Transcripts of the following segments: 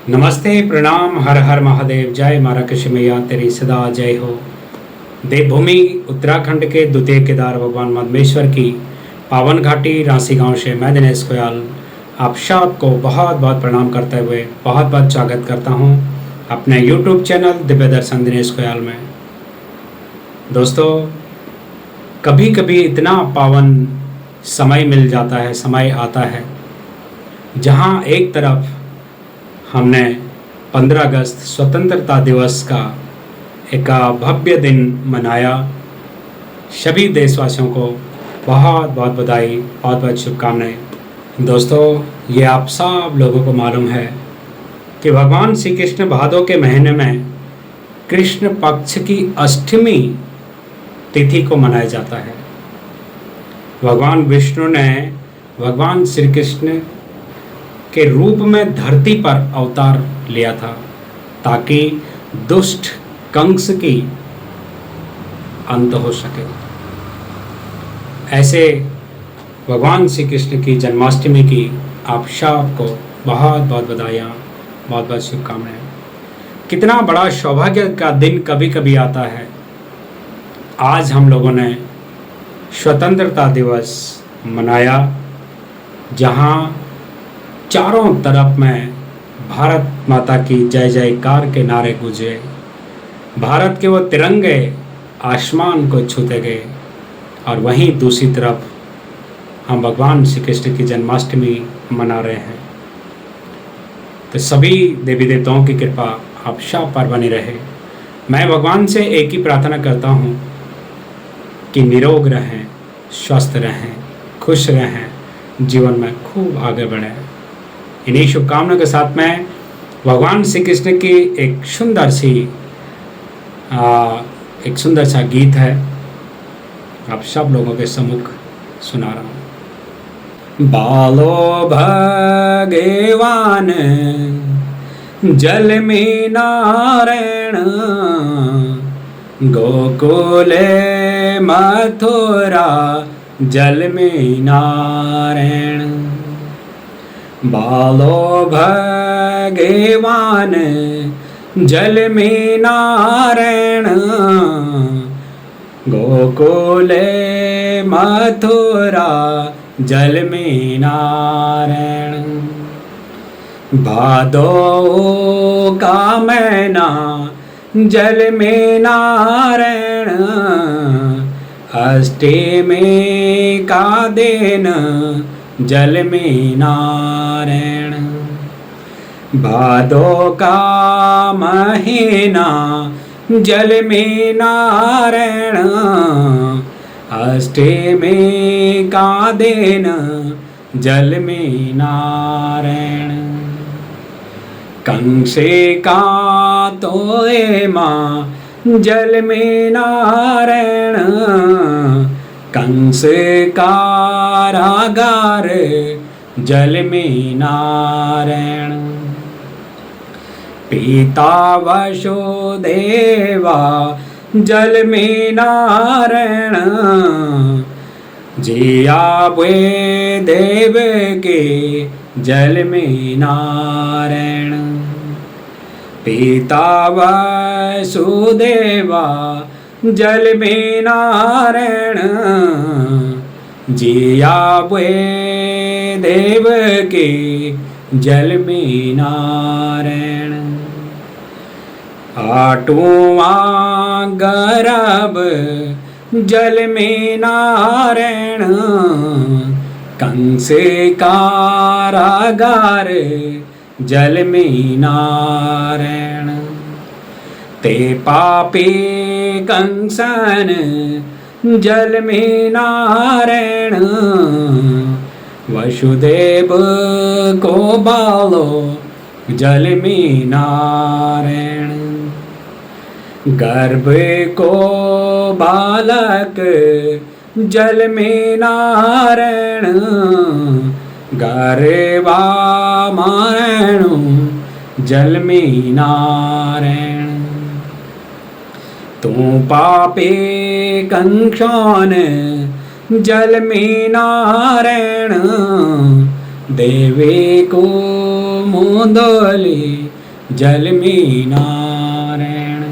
नमस्ते, प्रणाम, हर हर महादेव। जय मारा कृष्ण मैया तेरी सदा जय हो। देवभूमि उत्तराखंड के द्वितीय केदार भगवान मदमेश्वर की पावन घाटी रांसी गांव से मैं दिनेश गोयल आप सबको बहुत बहुत प्रणाम करते हुए बहुत बहुत स्वागत करता हूं अपने YouTube चैनल दिव्य दर्शन दिनेश गोयल में। दोस्तों, कभी कभी इतना पावन समय मिल जाता है, समय आता है जहां एक तरफ हमने 15 अगस्त स्वतंत्रता दिवस का एक भव्य दिन मनाया। सभी देशवासियों को बहुत बहुत बधाई, बहुत बहुत शुभकामनाएं। दोस्तों, ये आप सब लोगों को मालूम है कि भगवान श्री कृष्ण भादों के महीने में कृष्ण पक्ष की अष्टमी तिथि को मनाया जाता है। भगवान विष्णु ने भगवान श्री कृष्ण के रूप में धरती पर अवतार लिया था ताकि दुष्ट कंस की अंत हो सके। ऐसे भगवान श्री कृष्ण की जन्माष्टमी की आप सबको बहुत बहुत बधाइयाँ, बहुत बहुत शुभकामनाएं। कितना बड़ा सौभाग्य का दिन कभी कभी आता है। आज हम लोगों ने स्वतंत्रता दिवस मनाया, जहाँ चारों तरफ में भारत माता की जय जयकार के नारे गूंजे। भारत के वो तिरंगे आसमान को छूते गए और वहीं दूसरी तरफ हम भगवान श्री कृष्ण की जन्माष्टमी मना रहे हैं। तो सभी देवी देवताओं की कृपा आप सब पर बनी रहे। मैं भगवान से एक ही प्रार्थना करता हूँ कि निरोग रहें, स्वस्थ रहें, खुश रहें, जीवन में खूब आगे बढ़ें। इन्हीं शुभकामनाओं के साथ में भगवान श्री कृष्ण की एक सुंदर सा गीत है, आप सब लोगों के सम्मुख सुना रहा हूँ। बालो भगवान जल में नारायण, गोकुले मथुरा जल में नारायण। बालो भगवान जल में नारायण, गोकुले मथुरा जल में नारायण। भादो का महीना जल में नारायण, अष्टमी का दिन जल में नारायण। भादो का महीना जल में नारायण, अष्टमी का दिन जल में नारायण। कंसे का तोए माँ जल में नारायण, कंस कारागार जल में नारायण। पिता वसुदेवा जल में नारायण, जिया वे देव के जल में नारायण। पिता वसुदेवा जल में नारायण, जिया वे देव के जल में नारायण। आठवां गर्भ जल में नारायण, कंस कारागार जल में नारायण। ते पापी कंसन जल में नारायण, वसुदेव को बालो जल में नारायण। गर्भ को बालक जल में नारायण, गर्भा मारणु जल में नारायण। तू पापे कंसन जल में नारायण, देवे को मोदली जल में नारायण।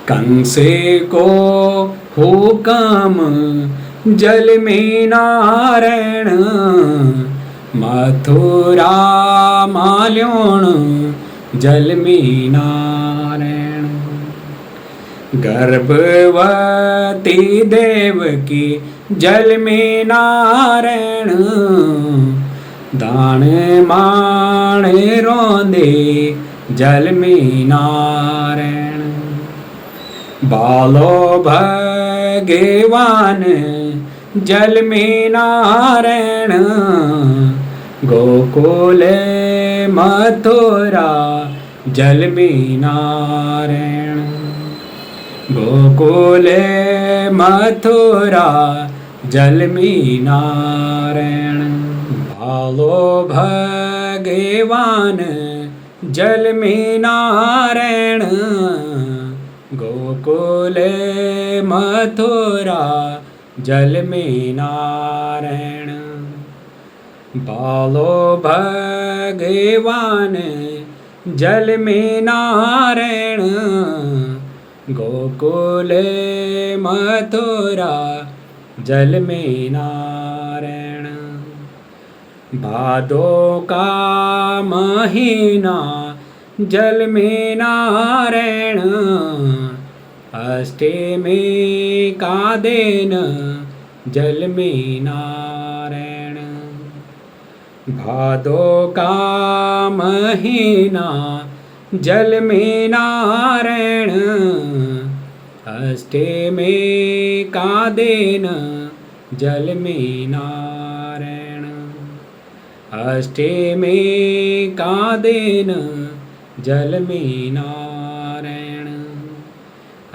कंस को हुक्म जल में नारायण, मथुरा माल्योण जल में नारायण। गर्भवती देवकी जल में नारायण, दान माण रोंदे जल में नारायण। बालो भगवान जल में नारायण, गोकुल मथुरा जल में नारायण। गोकुल मथुरा जल में नारायण। बालो भगवान जल में नारायण, गोकुल मथुरा जल में नारायण। बालो भगवान जल में नारायण, गोकुल मथुरा जल में नारायण। भादो का महीना जल में नारायण, अष्टमी का दिन जल में नारायण। भादो का महीना जल में नारायण, अष्टमी का दिन जल में नारायण। अष्टमी का दिन जल में नारायण।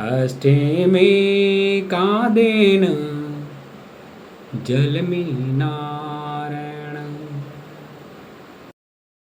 अष्टमी का दिन जल में नारायण।